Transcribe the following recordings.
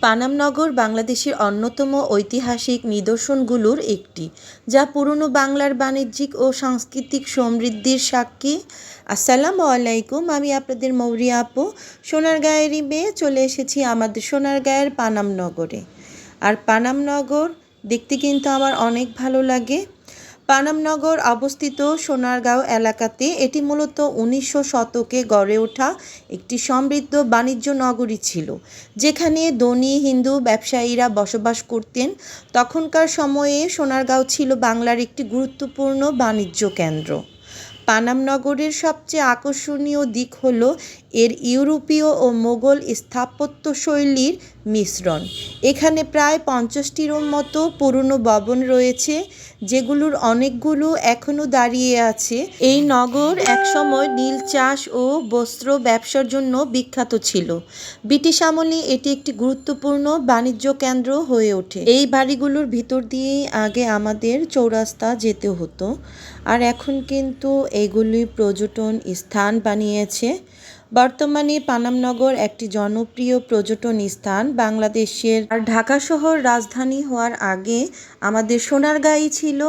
পানাম নগর বাংলাদেশের অন্যতম ঐতিহাসিক নিদর্শনগুলোর একটি, যা পুরনো বাংলার বাণিজ্যিক ও সাংস্কৃতিক সমৃদ্ধির সাক্ষী। আসসালামু আলাইকুম, আমি আপনাদের মৌরিয়া আপু। সোনারগাঁয়েরই মেয়ে, চলে এসেছি আমাদের সোনারগাঁয়ের পানাম নগরে। আর পানাম নগর দেখতে কিন্তু আমার অনেক ভালো লাগে। পানাম নগর অবস্থিত সোনারগাঁও এলাকাতে। এটি মূলত 1900 শতকে গড়ে ওঠা একটি সমৃদ্ধ বাণিজ্য নগরী ছিল, যেখানে ধনী হিন্দু ব্যবসায়ীরা বসবাস করতেন। তখনকার সময়ে সোনারগাঁও ছিল বাংলার একটি গুরুত্বপূর্ণ বাণিজ্য কেন্দ্র। পানাম নগরের সবচেয়ে আকর্ষণীয় দিক হল এর ইউরোপীয় ও মোগল স্থাপত্যশৈলীর মিশ্রণ। এখানে প্রায় 50টির মতো পুরনো ভবন রয়েছে, যেগুলোর অনেকগুলো এখনও দাঁড়িয়ে আছে। এই নগর একসময় নীল চাষ ও বস্ত্র ব্যবসার জন্য বিখ্যাত ছিল। ব্রিটিশ আমলে এটি একটি গুরুত্বপূর্ণ বাণিজ্য কেন্দ্র হয়ে ওঠে। এই বাড়িগুলোর ভিতর দিয়েই আগে আমাদের চৌরাস্তা যেতে হতো, আর এখন কিন্তু এগুলি পর্যটন স্থান বানিয়েছে। বর্তমানে পানাম নগর একটি জনপ্রিয় পর্যটন স্থান বাংলাদেশের। আর ঢাকা শহর রাজধানী হওয়ার আগে আমাদের সোনারগাঁই ছিল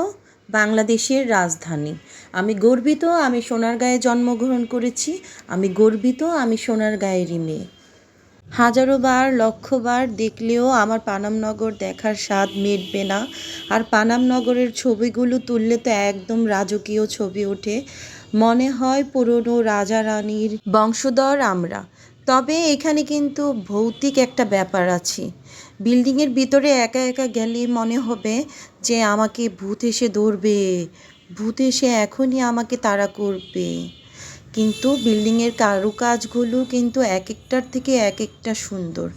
বাংলাদেশের রাজধানী। আমি গর্বিত, আমি সোনারগাঁয়ে জন্মগ্রহণ করেছি। আমি গর্বিত, আমি সোনারগাঁয়েরই মেয়ে। হাজারো বার, লক্ষবার দেখলেও আমার পানাম নগর দেখার স্বাদ মিটবে না। আর পানাম নগরের ছবিগুলো তুললে তো একদম রাজকীয় ছবি ওঠে, মনে হয় পুরনো রাজা রানীর বংশধর আমরা। তবে এখানে কিন্তু ভৌতিক একটা ব্যাপার আছে। বিল্ডিংয়ের ভিতরে একা একা গেলে মনে হবে যে আমাকে ভূত এসে ধরবে, ভূত এসে এখনই আমাকে তাড়া করবে। কিন্তু বিল্ডিংয়ের কারুকাজগুলো কিন্তু এক একটার থেকে এক একটা সুন্দর,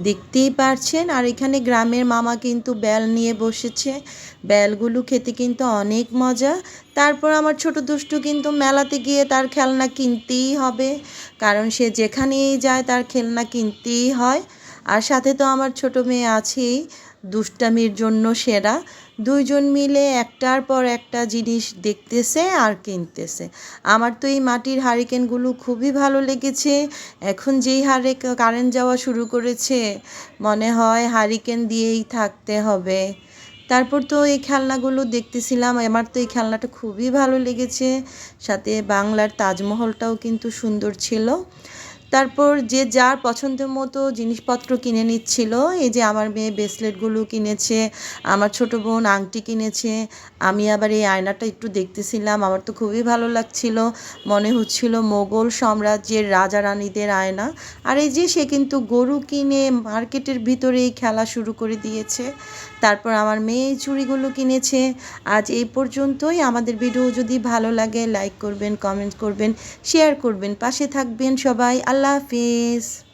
দেখতেই পারছেন। আর এখানে গ্রামের মামা কিন্তু বেল নিয়ে বসেছে, বেলগুলো খেতে কিন্তু অনেক মজা। তারপর আমার ছোট দুষ্টু কিন্তু মেলাতে গিয়ে তার খেলনা কিনতেই হবে, কারণ সে যেখানেই যায় তার খেলনা কিনতেই হয়। আর সাথে তো আমার ছোট মেয়ে আছেই, দুষ্টামির জন্য সেরা। দুইজন মিলে একটার পর একটা জিনিস দেখতেছে আর কিনতেছে। আমার তো এই মাটির হারিকেনগুলো খুবই ভালো লেগেছে। এখন যেই হারে কারেন্ট যাওয়া শুরু করেছে, মনে হয় হারিকেন দিয়েই থাকতে হবে। তারপর তো এই খেলনাগুলো দেখতেছিলাম, আমার তো এই খেলনাটা খুবই ভালো লেগেছে। সাথে বাংলার তাজমহলটাও কিন্তু সুন্দর ছিল। তারপর যে যার পছন্দের মতো জিনিসপত্র কিনে নিচ্ছিল। এই যে আমার মেয়ে ব্রেসলেটগুলো কিনেছে, আমার ছোট বোন আংটি কিনেছে। আমি আবার এই আয়নাটা একটু দেখতেছিলাম, আমার তো খুবই ভালো লাগছিল, মনে হচ্ছিল মোগল সাম্রাজ্যের রাজা রানীদের আয়না। আর এই যে সে কিন্তু গরু কিনে মার্কেটের ভিতরেই খেলা শুরু করে দিয়েছে। তারপর আমার মেয়ে এই চুড়িগুলো কিনেছে। আজ এই পর্যন্তই। আমাদের ভিডিও যদি ভালো লাগে লাইক করবেন, কমেন্ট করবেন, শেয়ার করবেন, পাশে থাকবেন সবাই। আল্লাহ হাফিজ।